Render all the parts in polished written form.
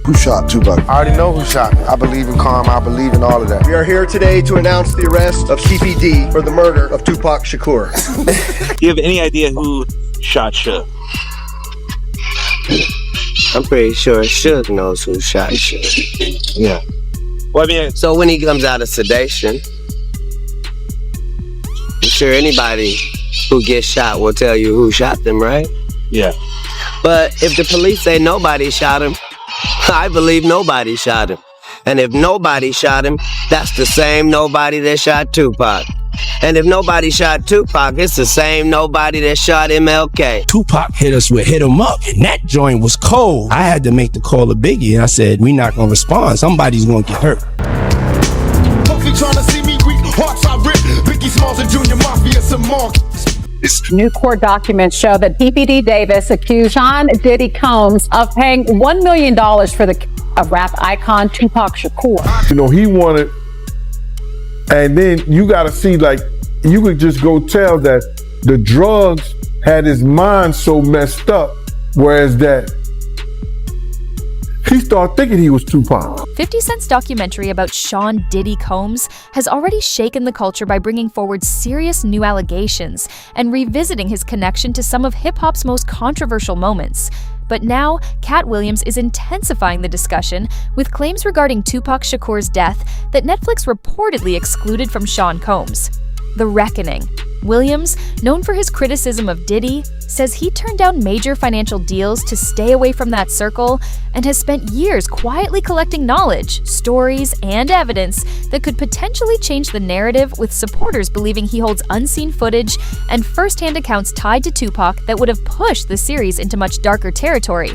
Who shot Tupac? I already know who shot me. I believe in karma. I believe in all of that. We are here today to announce the arrest of CPD for the murder of Tupac Shakur. Do you have any idea who shot Suge? I'm pretty sure Suge knows who shot Suge. Yeah. Well, I mean, so when he comes out of sedation, I'm sure anybody who gets shot will tell you who shot them, right? Yeah. But if the police say nobody shot him, I believe nobody shot him. And if nobody shot him, that's the same nobody that shot Tupac. And if nobody shot Tupac, it's the same nobody that shot MLK. Tupac hit us with Hit 'Em Up, and that joint was cold. I had to make the call to Biggie, and I said, we not gonna respond. Somebody's gonna get hurt. Hopefully trying to see me weak, hearts I rip. Biggie Smalls and Junior Mafia, some more. New court documents show that PPD Davis accused Sean Diddy Combs of paying $1 million for the rap icon Tupac Shakur. You know, he wanted, and then you got to see, like, you could just go tell that the drugs had his mind so messed up, whereas that he started thinking he was Tupac. 50 Cent's documentary about Sean Diddy Combs has already shaken the culture by bringing forward serious new allegations and revisiting his connection to some of hip-hop's most controversial moments. But now, Katt Williams is intensifying the discussion with claims regarding Tupac Shakur's death that Netflix reportedly excluded from Sean Combs. The Reckoning. Williams, known for his criticism of Diddy, says he turned down major financial deals to stay away from that circle and has spent years quietly collecting knowledge, stories, and evidence that could potentially change the narrative, with supporters believing he holds unseen footage and first-hand accounts tied to Tupac that would have pushed the series into much darker territory.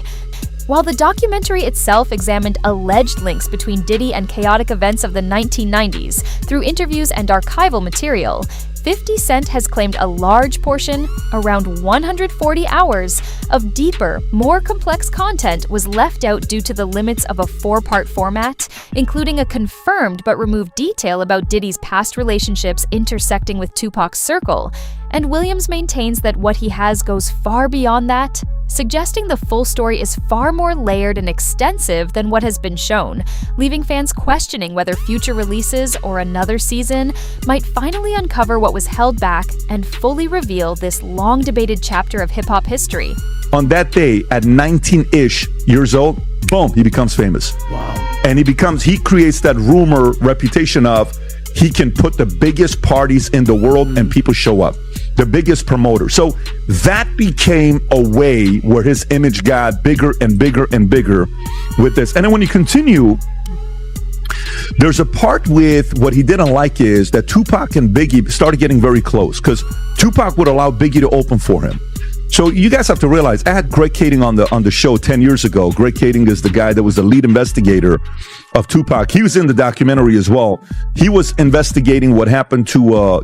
While the documentary itself examined alleged links between Diddy and chaotic events of the 1990s through interviews and archival material, 50 Cent has claimed a large portion, around 140 hours, of deeper, more complex content was left out due to the limits of a 4-part format, including a confirmed but removed detail about Diddy's past relationships intersecting with Tupac's circle. And Williams maintains that what he has goes far beyond that, suggesting the full story is far more layered and extensive than what has been shown, leaving fans questioning whether future releases or another season might finally uncover what was held back and fully reveal this long-debated chapter of hip-hop history. On that day, at 19-ish years old, boom, he becomes famous. Wow. And he creates that rumor reputation of he can put the biggest parties in the world and people show up. The biggest promoter. So that became a way where his image got bigger and bigger and bigger with this. And then when you continue, there's a part with what he didn't like is that Tupac and Biggie started getting very close because Tupac would allow Biggie to open for him. So you guys have to realize, I had Greg Kading on the show 10 years ago. Greg Kading is the guy that was the lead investigator of Tupac. He was in the documentary as well. He was investigating what happened to,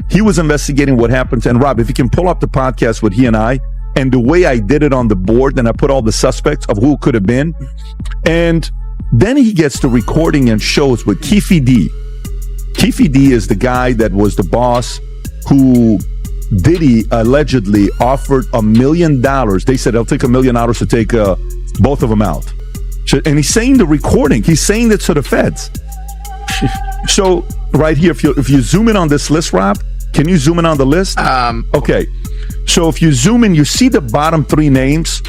he was investigating what happened to, and Rob, if you can pull up the podcast with he and I, and the way I did it on the board, and I put all the suspects of who it could have been. And then he gets the recording and shows with Keefe D. Keefe D is the guy that was the boss who Diddy allegedly offered $1 million. They said, I'll take $1 million to take both of them out. And he's saying the recording, he's saying it to the feds. So right here, if you zoom in on this list, Rob, can you zoom in on the list? Okay. So if you zoom in, you see the bottom 3 names.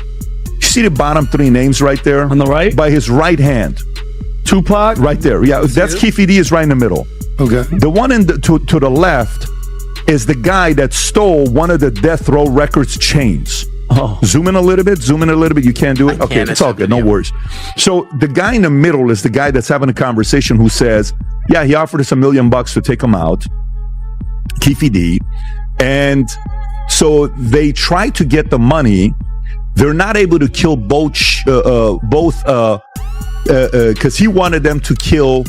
You see the bottom 3 names right there? On the right? By his right hand. Tupac? Right there. Yeah, that's Keefe D is right in the middle. Okay. The one to the left is the guy that stole one of the Death Row Records chains. Oh. Zoom in a little bit. You can't do it? Okay, it's all good. No worries. So the guy in the middle is the guy that's having a conversation who says, yeah, he offered us $1 million to take him out. Keefe D. And so they try to get the money. They're not able to kill both because he wanted them to kill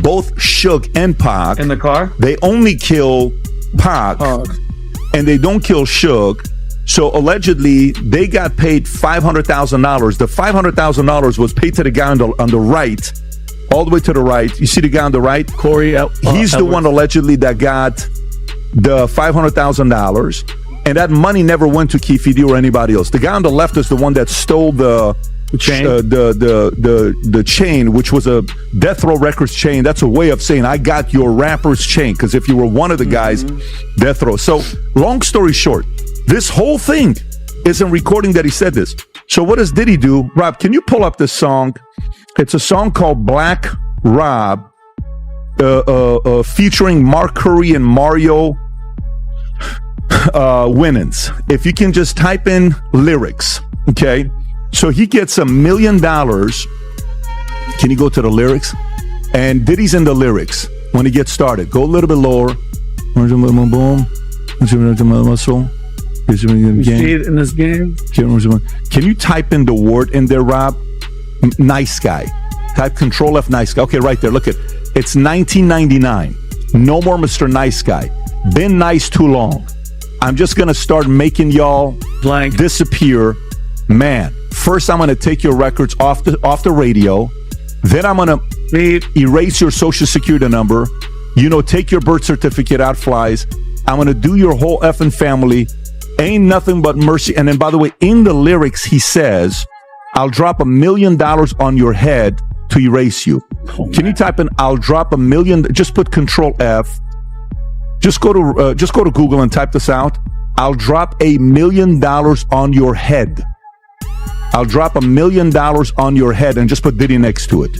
both Suge and Pac. In the car? They only kill Pac, and they don't kill Suge. So allegedly, they got paid $500,000. The $500,000 was paid to the guy on the right, all the way to the right. You see the guy on the right? Corey. He's the one allegedly that got the $500,000, and that money never went to Keefe D or anybody else. The guy on the left is the one that stole the the chain, which was a Death Row Records chain. That's a way of saying I got your rapper's chain, because if you were one of the guys, Death Row. So long story short, this whole thing isn't recording that he said this. So what does Diddy do? Rob, can you pull up this song? It's a song called Black Rob, featuring Mark Curry and Mario Winans. If you can just type in lyrics, okay? So he gets $1 million. Can you go to the lyrics? And Diddy's in the lyrics when he gets started. Go a little bit lower. Boom. Muscle. You see it in this game? Can you type in the word in there, Rob? Nice guy. Type Control F, nice guy. Okay, right there. Look at it's 1999. No more Mr. Nice Guy. Been nice too long. I'm just gonna start making y'all blank disappear. Man, first I'm gonna take your records off the radio. Then I'm gonna erase your social security number. Take your birth certificate out flies. I'm gonna do your whole effing family. Ain't nothing but mercy. And then, by the way, in the lyrics he says, I'll drop $1 million on your head to erase you. Can you type in I'll drop $1 million? Just put Control F. Just go to Google and type this out. I'll drop $1 million on your head. I'll drop $1 million on your head, and just put Diddy next to it.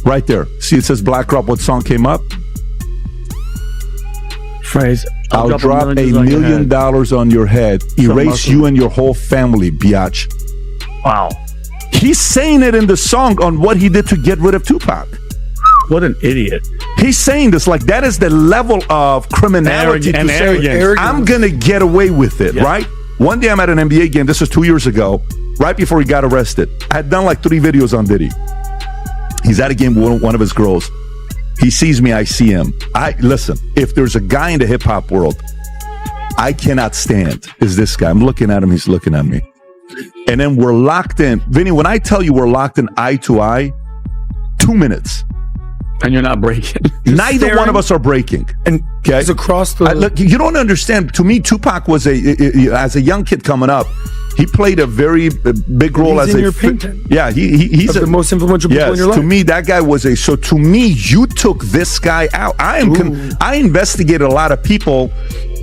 Right there. See, it says Black Rob. What song came up? Phrase. I'll drop $1 million on your head. Erase you and your whole family, biatch. Wow. He's saying it in the song on what he did to get rid of Tupac. What an idiot. He's saying this like that is the level of criminality to say, I'm going to get away with it, right? One day I'm at an NBA game. This was 2 years ago, right before he got arrested. I had done like 3 videos on Diddy. He's at a game with one of his girls. He sees me, I see him. Listen, if there's a guy in the hip-hop world I cannot stand, is this guy. I'm looking at him, he's looking at me. And then we're locked in. Vinny, when I tell you we're locked in eye to eye, 2 minutes. And you're not breaking. Neither one of us are breaking. And it's across the... Look, you don't understand. To me, Tupac was as a young kid coming up, he played a very big role as your painting. Yeah, he's the most influential people in your life. To me, that guy was so to me, you took this guy out. I investigated a lot of people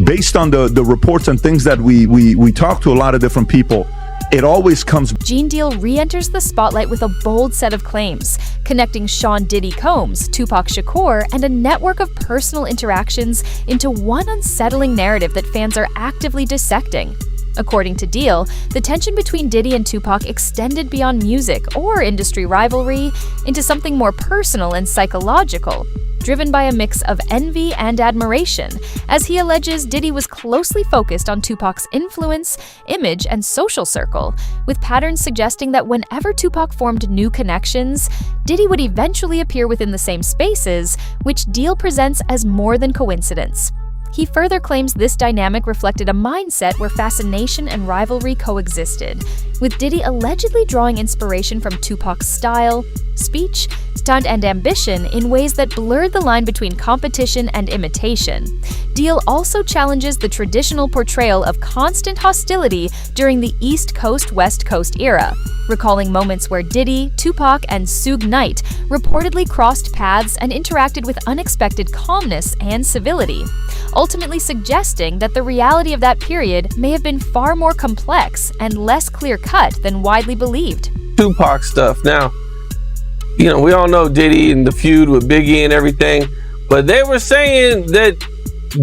based on the reports and things that we talked to a lot of different people. It always comes. Gene Deal re-enters the spotlight with a bold set of claims, connecting Sean Diddy Combs, Tupac Shakur, and a network of personal interactions into one unsettling narrative that fans are actively dissecting. According to Deal, the tension between Diddy and Tupac extended beyond music or industry rivalry into something more personal and psychological, driven by a mix of envy and admiration, as he alleges Diddy was closely focused on Tupac's influence, image, and social circle, with patterns suggesting that whenever Tupac formed new connections, Diddy would eventually appear within the same spaces, which Deal presents as more than coincidence. He further claims this dynamic reflected a mindset where fascination and rivalry coexisted, with Diddy allegedly drawing inspiration from Tupac's style, speech, stunt, and ambition in ways that blurred the line between competition and imitation. Deal also challenges the traditional portrayal of constant hostility during the East Coast-West Coast era, recalling moments where Diddy, Tupac, and Suge Knight reportedly crossed paths and interacted with unexpected calmness and civility, ultimately suggesting that the reality of that period may have been far more complex and less clear-cut than widely believed. Tupac stuff. Now, we all know Diddy and the feud with Biggie and everything, but they were saying that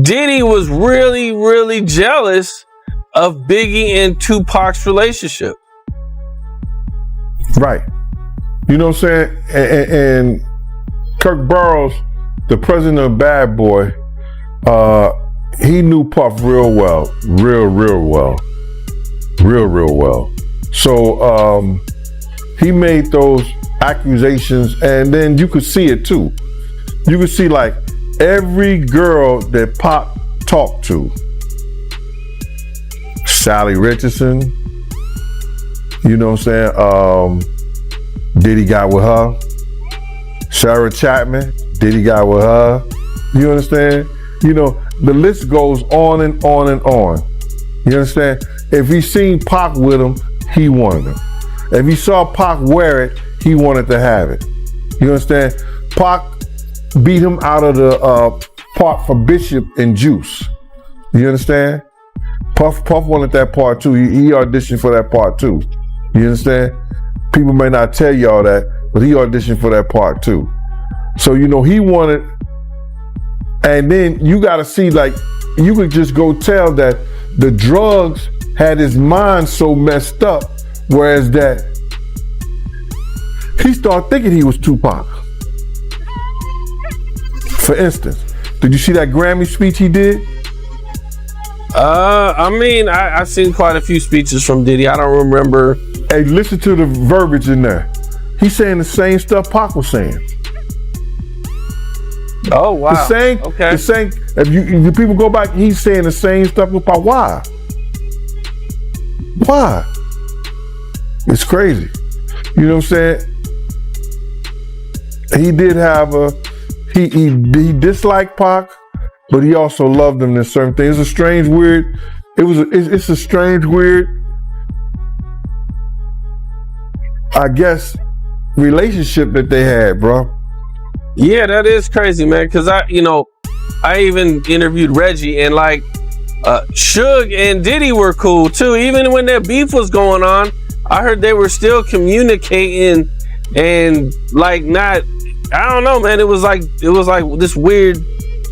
Diddy was really, really jealous of Biggie and Tupac's relationship. Right. You know what I'm saying? And Kirk Burroughs, the president of Bad Boy, he knew Puff real well. Real well. Real well. So he made those accusations, and then you could see it too. You could see like every girl that Pop talked to. Sally Richardson, you know what I'm saying? Diddy got with her. Sarah Chapman, Diddy got with her. You understand? The list goes on and on and on. You understand? If he seen Pac with him, he wanted him. If he saw Pac wear it, he wanted to have it. You understand? Pac beat him out of the part for Bishop and Juice. You understand? Puff wanted that part too. He auditioned for that part too. You understand? People may not tell y'all that, but he auditioned for that part too. So, you know, he wanted, and then you gotta see, like, you could just go tell that the drugs had his mind so messed up, whereas that he started thinking he was Tupac. For instance, did you see that Grammy speech he did? I mean, I've seen quite a few speeches from Diddy. I don't remember. Hey, listen to the verbiage in there. He's saying the same stuff Pac was saying. Oh, wow. The same. If you people go back, he's saying the same stuff with Pac. Why? Why? It's crazy. You know what I'm saying? He did have he disliked Pac, but he also loved him in certain things. It's a strange, weird. It's a strange, weird, I guess, relationship that they had, bro. Yeah, that is crazy, man. Cause I even interviewed Reggie, and like Suge and Diddy were cool too. Even when their beef was going on, I heard they were still communicating and like not. I don't know, man. It was like this weird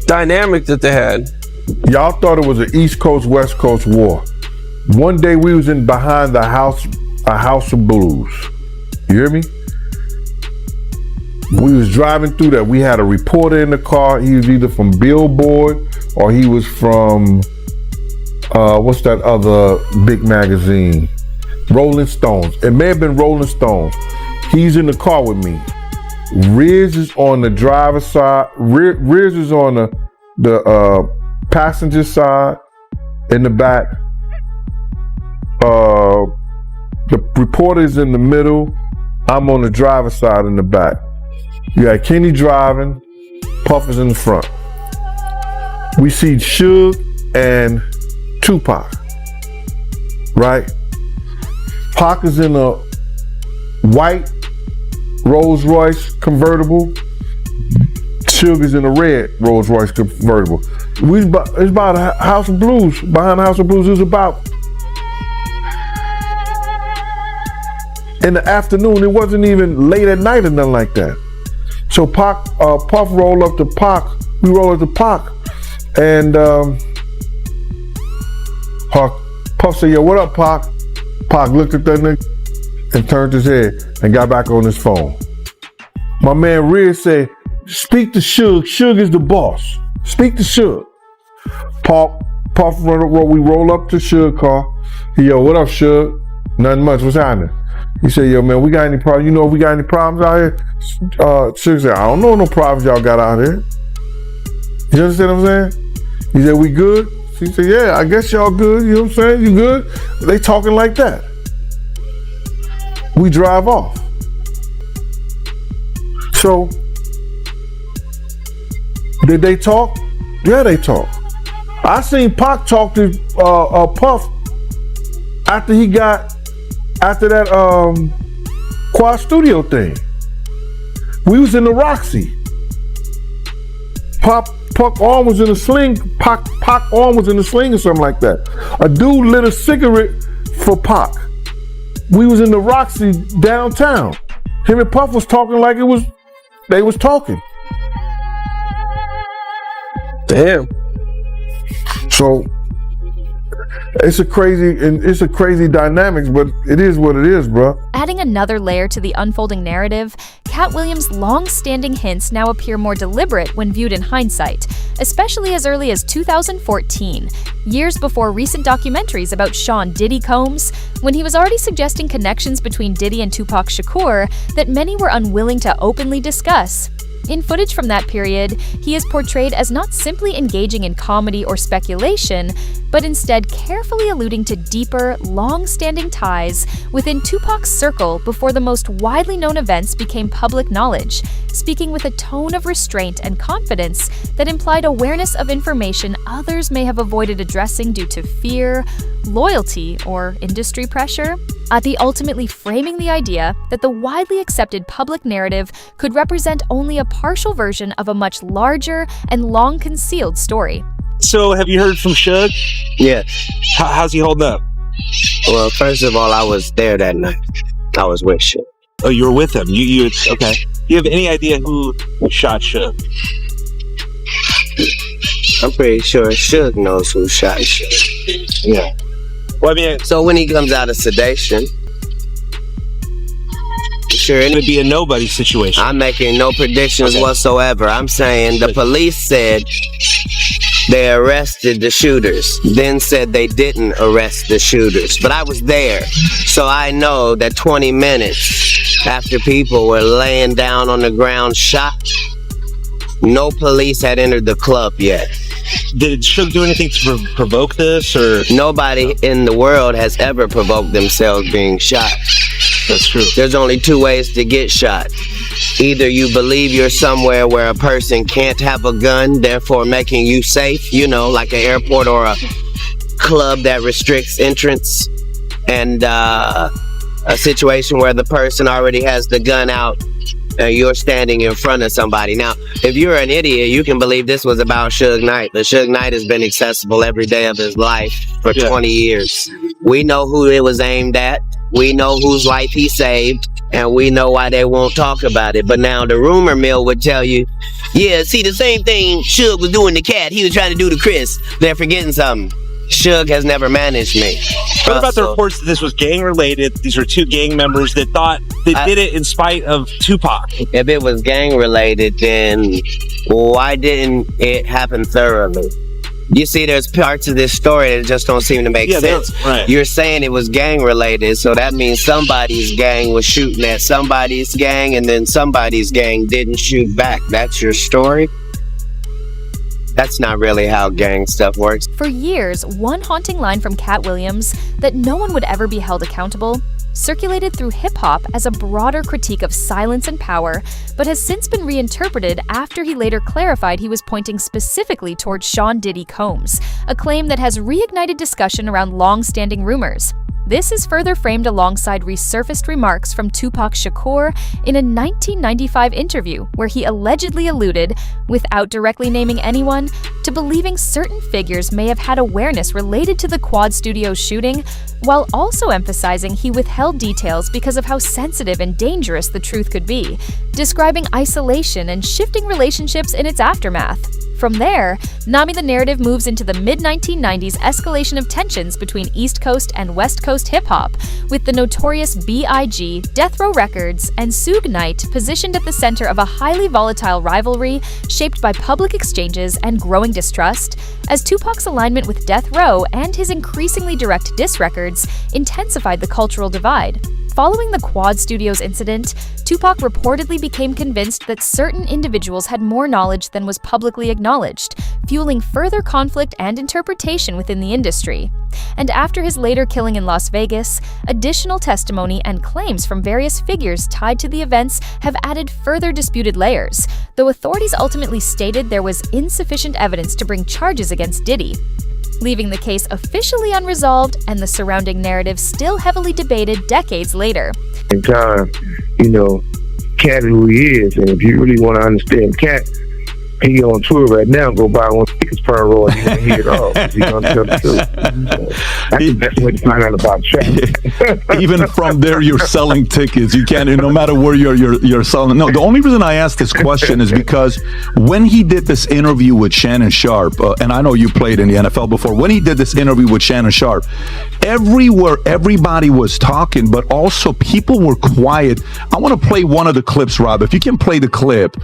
dynamic that they had. Y'all thought it was an East Coast, West Coast war. One day we was behind a house of blues. You hear me? We was driving through that. We had a reporter in the car. He was either from Billboard or he was from what's that other big magazine? Rolling Stones. It may have been Rolling Stones. He's in the car with me. Riz is on the driver's side. Riz is on the passenger side in the back. The reporter's in the middle. I'm on the driver's side in the back. You got Kenny driving, Puff is in the front. We see Suge and Tupac, right? Pac is in a white Rolls Royce convertible. Suge is in a red Rolls Royce convertible. It's about a House of Blues. Behind the House of Blues is about. In the afternoon, it wasn't even late at night or nothing like that. So Puff rolled up to Pac. We rolled up to Pac, and Puff said, "Yo, what up, Pac?" Pac looked at that nigga and turned his head and got back on his phone. My man Riz said, "Speak to Suge. Suge is the boss. Speak to Suge." Puff we roll up to Suge car. Yo, what up, Suge? Nothing much. What's happening? He said, "Yo, man, we got any problems? You know if we got any problems out here?" Suge said, "I don't know no problems y'all got out here." You understand what I'm saying? He said, "We good?" He said, "Yeah, I guess y'all good." You know what I'm saying? You good? They talking like that. We drive off. So, did they talk? Yeah, they talk. I seen Pac talk to Puff after that Quad Studio thing. We was in the Roxy. Pac arm was in a sling. Pac arm was in a sling or something like that. A dude lit a cigarette for Pac. We was in the Roxy downtown. Him and Puff was talking like they was talking. Damn. So it's a crazy dynamics, but it is what it is, bro. Adding another layer to the unfolding narrative, Katt Williams' long-standing hints now appear more deliberate when viewed in hindsight, especially as early as 2014, years before recent documentaries about Sean Diddy Combs, when he was already suggesting connections between Diddy and Tupac Shakur that many were unwilling to openly discuss. In footage from that period, he is portrayed as not simply engaging in comedy or speculation, but instead carefully alluding to deeper, long-standing ties within Tupac's circle before the most widely known events became public knowledge, speaking with a tone of restraint and confidence that implied awareness of information others may have avoided addressing due to fear, loyalty, or industry pressure. Ati ultimately framing the idea that the widely accepted public narrative could represent only a partial version of a much larger and long-concealed story. So, have you heard from Suge? Yes. How's he holding up? Well, first of all, I was there that night. I was with Suge. Oh, you were with him. You okay. You have any idea who shot Suge? I'm pretty sure Suge knows who shot Suge. Yeah. Well, I mean, so when he comes out of sedation, sure, it would be a nobody situation. I'm making no predictions whatsoever. I'm saying the police said they arrested the shooters, then said they didn't arrest the shooters. But I was there, so I know that 20 minutes after people were laying down on the ground shot, no police had entered the club yet. Did Suge do anything to provoke this, or? Nobody in the world has ever provoked themselves being shot. That's true. There's only two ways to get shot. Either you believe you're somewhere where a person can't have a gun, therefore making you safe, you know, like an airport or a club that restricts entrance, and a situation where the person already has the gun out and you're standing in front of somebody. Now, if you're an idiot, you can believe this was about Suge Knight, but Suge Knight has been accessible every day of his life for 20 years. We know who it was aimed at. We know whose life he saved, and we know why they won't talk about it. But now the rumor mill would tell you, yeah, see, the same thing Suge was doing to Katt, he was trying to do to Chris. They're forgetting something. Suge has never managed me. What about the reports that this was gang-related? These were two gang members that thought they did it in spite of Tupac. If it was gang-related, then why didn't it happen thoroughly? You see, there's parts of this story that just don't seem to make sense. Right. You're saying it was gang-related, so that means somebody's gang was shooting at somebody's gang, and then somebody's gang didn't shoot back. That's your story? That's not really how gang stuff works. For years, one haunting line from Katt Williams, that no one would ever be held accountable, circulated through hip-hop as a broader critique of silence and power, but has since been reinterpreted after he later clarified he was pointing specifically towards Sean Diddy Combs, a claim that has reignited discussion around long-standing rumors. This is further framed alongside resurfaced remarks from Tupac Shakur in a 1995 interview where he allegedly alluded, without directly naming anyone, to believing certain figures may have had awareness related to the Quad Studios shooting, while also emphasizing he withheld details because of how sensitive and dangerous the truth could be, describing isolation and shifting relationships in its aftermath. From there, Nami the narrative moves into the mid-1990s escalation of tensions between East Coast and West Coast hip-hop, with the notorious B.I.G., Death Row Records, and Suge Knight positioned at the center of a highly volatile rivalry shaped by public exchanges and growing distrust, as Tupac's alignment with Death Row and his increasingly direct diss records intensified the cultural divide. Following the Quad Studios incident, Tupac reportedly became convinced that certain individuals had more knowledge than was publicly acknowledged, fueling further conflict and interpretation within the industry. And after his later killing in Las Vegas, additional testimony and claims from various figures tied to the events have added further disputed layers, though authorities ultimately stated there was insufficient evidence to bring charges against Diddy, leaving the case officially unresolved and the surrounding narrative still heavily debated decades later. In time, you know, Katt is who he is, and if you really want to understand Katt, he on tour right now. Go buy one tickets per roll, and you gonna hear it all. He's gonna tell the truth. That's the best way to find out about Katt. Even from there, you're selling tickets. You can't, no matter where you're selling. No, the only reason I asked this question is because when he did this interview with Shannon Sharpe, and I know you played in the NFL before, when he did this interview with Shannon Sharpe, everywhere everybody was talking, but also people were quiet. I want to play one of the clips, Rob. If you can play the clip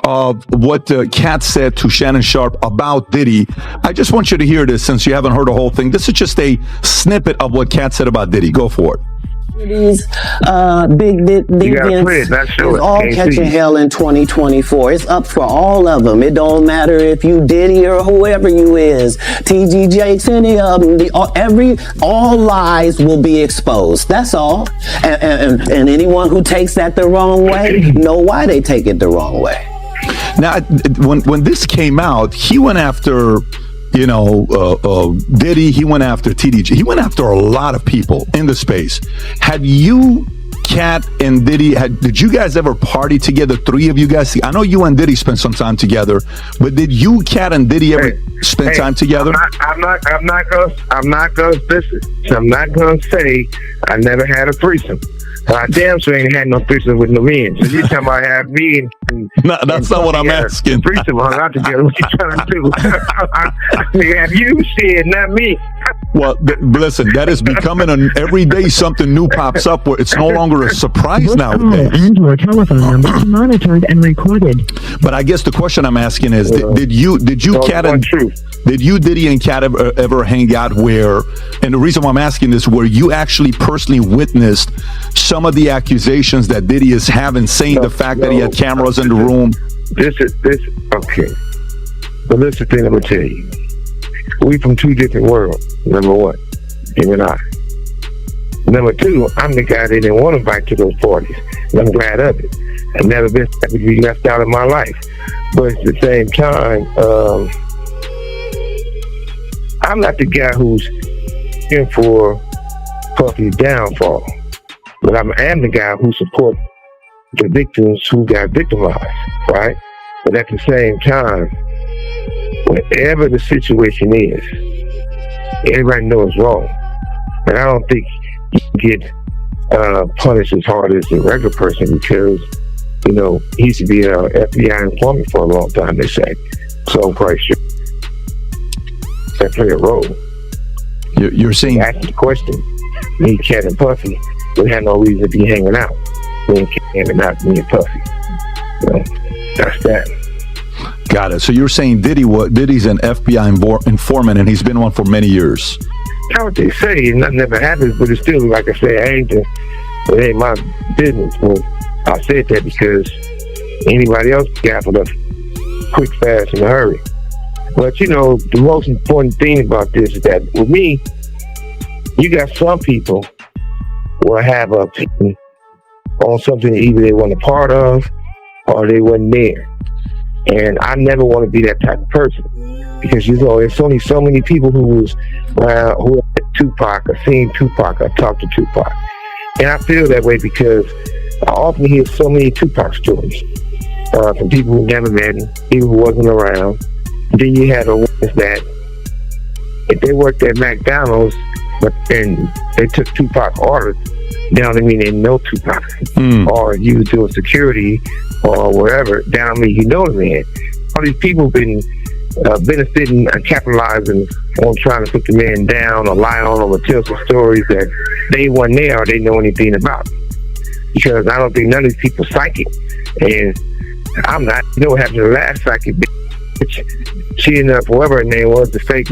of what Katt said to Shannon Sharpe about Diddy. I just want you to hear this since you haven't heard the whole thing. This is just a snippet of what Katt said about Diddy. Go for it. These big events is all catching hell in 2024. It's up for all of them. It don't matter if you Diddy or whoever you is, TG Jakes, any of them. All lies will be exposed. That's all. And anyone who takes that the wrong way, know why they take it the wrong way. Now, when this came out, he went after, Diddy, he went after TDG, he went after a lot of people in the space. Had you, Katt and Diddy, did you guys ever party together, three of you guys? I know you and Diddy spent some time together, but did you, Katt and Diddy ever spend time together? I'm not gonna say I never had a threesome. I damn sure ain't had no threesome with no men. So you talking about have me and no, that's not what I'm asking. Threesome hung out together. What you trying to do? I mean, have you said, not me? Well, listen, that is becoming every day something new pops up where it's no longer a surprise nowadays. And your telephone number monitored and recorded. But I guess the question I'm asking is, did you, Katt, and did you, Diddy, and Katt ever hang out where? And the reason why I'm asking this, where you actually personally witnessed some of the accusations that Diddy is having, saying the fact that he had cameras in the room. Okay. But this is the thing I'm gonna tell you. We from two different worlds. Number one, him and I. Number two, I'm the guy they didn't want to invite to those parties, and I'm glad of it. I've never been happy to be left out of my life. But at the same time, I'm not the guy who's in for Puffy's downfall. But I am the guy who supports the victims who got victimized, right? But at the same time, whatever the situation is, everybody knows it's wrong. And I don't think you can get punished as hard as a regular person because, he used to be an FBI informant for a long time, they say. So I'm quite sure that play a role. You're saying... Ask the question, me, Katt, and Puffy, we had no reason to be hanging out. Me and Katt hanging out, me and Puffy. That's that. Got it. So you're saying Diddy's an FBI informant, and he's been one for many years. That's what they say. Nothing ever happens, but it's still, like I say, it ain't my business. Well, I said that because anybody else got for the quick, fast, in a hurry. But the most important thing about this is that with me, you got some people will have a opinion on something either they weren't a part of or they wasn't there. And I never want to be that type of person because there's only so many people who had Tupac or seen Tupac or talked to Tupac. And I feel that way because I often hear so many Tupac stories from people who never met him, people who wasn't around. And then you had a ones that if they worked at McDonald's and they took Tupac orders, down to me they know Tupac, or you doing security or wherever, down to me you know the man. All these people been benefiting and capitalizing on trying to put the man down or lie on him or tell some stories that they wasn't there or they know anything about. Because I don't think none of these people psychic, and I'm not. You know what happened to the last psychic bitch? She ended up, whoever her name was, the fake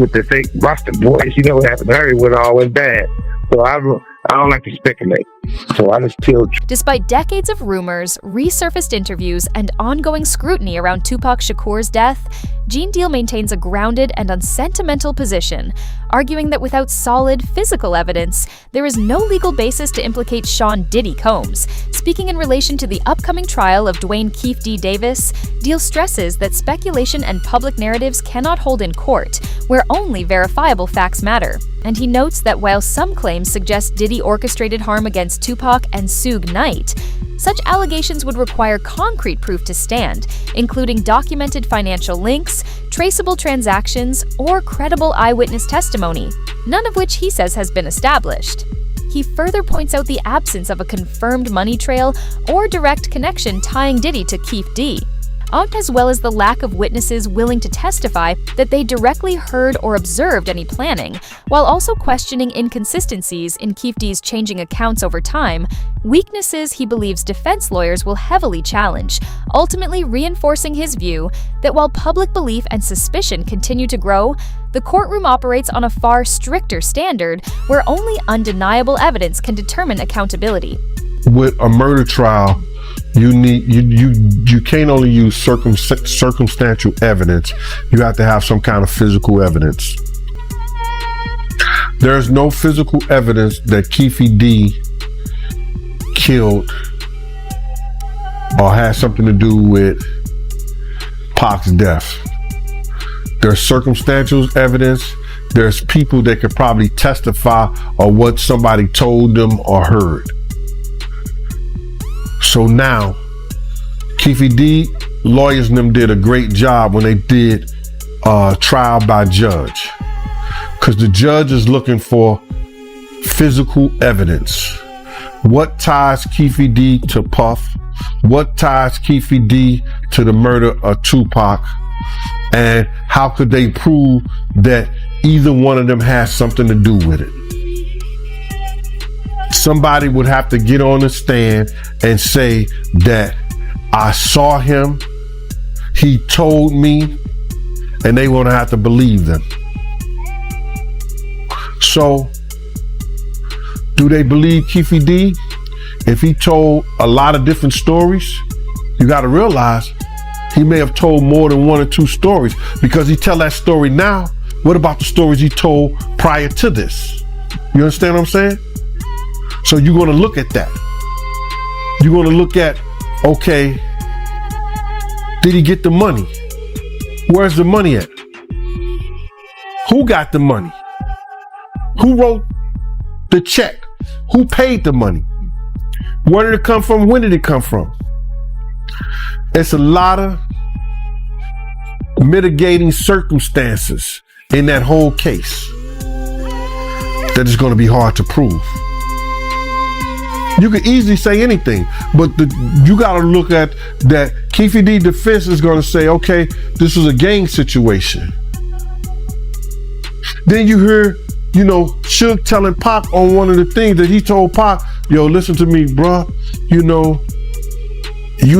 Boston boys. You know what happened to her when it all went bad. So I don't like to speculate. So I just tell. Despite decades of rumors, resurfaced interviews, and ongoing scrutiny around Tupac Shakur's death, Gene Deal maintains a grounded and unsentimental position, arguing that without solid physical evidence, there is no legal basis to implicate Sean Diddy Combs. Speaking in relation to the upcoming trial of Dwayne Keefe D. Davis, Deal stresses that speculation and public narratives cannot hold in court, where only verifiable facts matter. And he notes that while some claims suggest Diddy orchestrated harm against Tupac and Suge Knight, such allegations would require concrete proof to stand, including documented financial links, traceable transactions, or credible eyewitness testimony, none of which he says has been established. He further points out the absence of a confirmed money trail or direct connection tying Diddy to Keefe D. as well as the lack of witnesses willing to testify that they directly heard or observed any planning, while also questioning inconsistencies in Keefe D's changing accounts over time, weaknesses he believes defense lawyers will heavily challenge, ultimately reinforcing his view that while public belief and suspicion continue to grow, the courtroom operates on a far stricter standard where only undeniable evidence can determine accountability. With a murder trial, you can't only use circumstantial evidence. You have to have some kind of physical evidence. There's no physical evidence that Keefe D killed or had something to do with Pac's death. There's circumstantial evidence. There's people that could probably testify or what somebody told them or heard. So now, Keefe D lawyers and them did a great job when they did trial by judge, because the judge is looking for physical evidence. What ties Keefe D to Puff? What ties Keefe D to the murder of Tupac? And how could they prove that either one of them has something to do with it? Somebody would have to get on the stand and say that I saw him, he told me, and they want to have to believe them. So, do they believe Keefe D? If he told a lot of different stories, you got to realize he may have told more than one or two stories, because he tell that story now. What about the stories he told prior to this? You understand what I'm saying? So you're going to look at that. You're going to look at, okay, did he get the money? Where's the money at? Who got the money? Who wrote the check? Who paid the money? Where did it come from? When did it come from? It's a lot of mitigating circumstances in that whole case that is going to be hard to prove. You could easily say anything, but you got to look at that. Keefe D defense is going to say, okay, this was a gang situation. Then you hear, Suge telling Pac on one of the things that he told Pac, yo, listen to me, bruh, you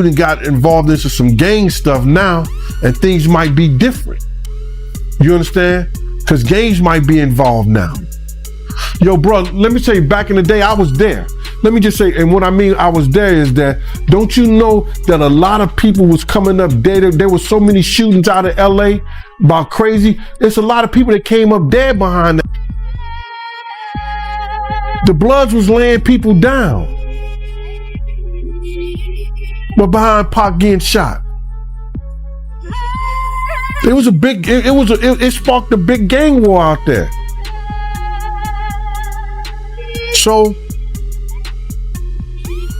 done got involved into some gang stuff now, and things might be different. You understand? Because gangs might be involved now. Yo, bro, let me tell you, back in the day, I was there. Let me just say, and what I mean I was there is that, don't you know that a lot of people was coming up dead? There was so many shootings out of LA about crazy. There's a lot of people that came up dead behind that. The Bloods was laying people down, but behind Pac getting shot. It was a big, it sparked a big gang war out there. So,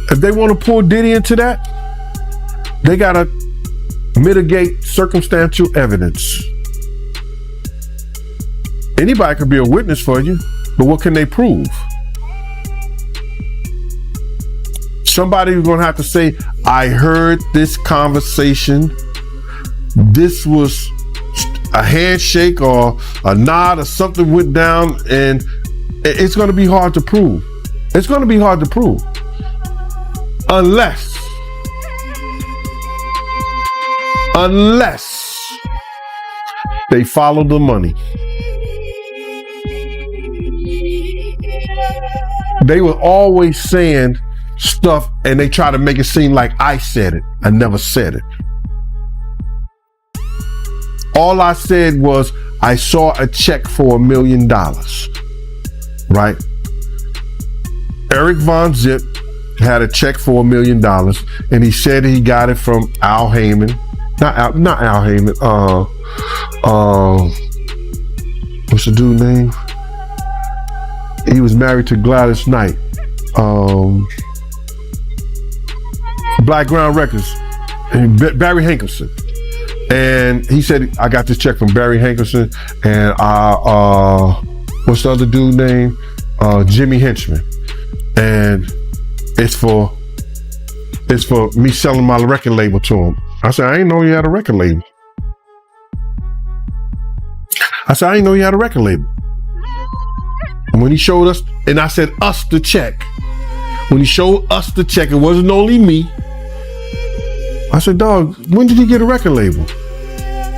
if they want to pull Diddy into that, they got to mitigate circumstantial evidence. Anybody could be a witness for you, but what can they prove? Somebody's going to have to say, I heard this conversation. This was a handshake or a nod or something went down, and it's going to be hard to prove. It's going to be hard to prove. Unless they follow the money. They were always saying stuff and they try to make it seem like I said it. I never said it. All I said was I saw a check for $1 million, right? Eric Von Zip had a check for $1 million, and he said he got it from Al Heyman. Not Al Heyman. What's the dude's name? He was married to Gladys Knight. Black Ground Records. Barry Hankerson. And he said, I got this check from Barry Hankerson, and what's the other dude's name? Jimmy Henchman. And it's for me selling my record label to him. I said, I didn't know you had a record label. I said, I didn't know you had a record label. And when he showed us, and I said, us the check. When he showed us the check, it wasn't only me. I said, dog, when did he get a record label?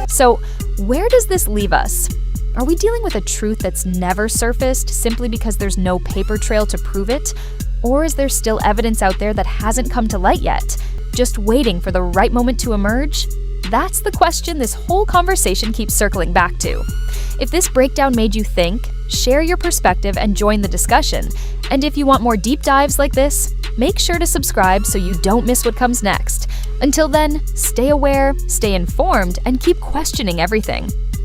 So, where does this leave us? Are we dealing with a truth that's never surfaced simply because there's no paper trail to prove it? Or is there still evidence out there that hasn't come to light yet, just waiting for the right moment to emerge? That's the question this whole conversation keeps circling back to. If this breakdown made you think, share your perspective and join the discussion. And if you want more deep dives like this, make sure to subscribe so you don't miss what comes next. Until then, stay aware, stay informed, and keep questioning everything.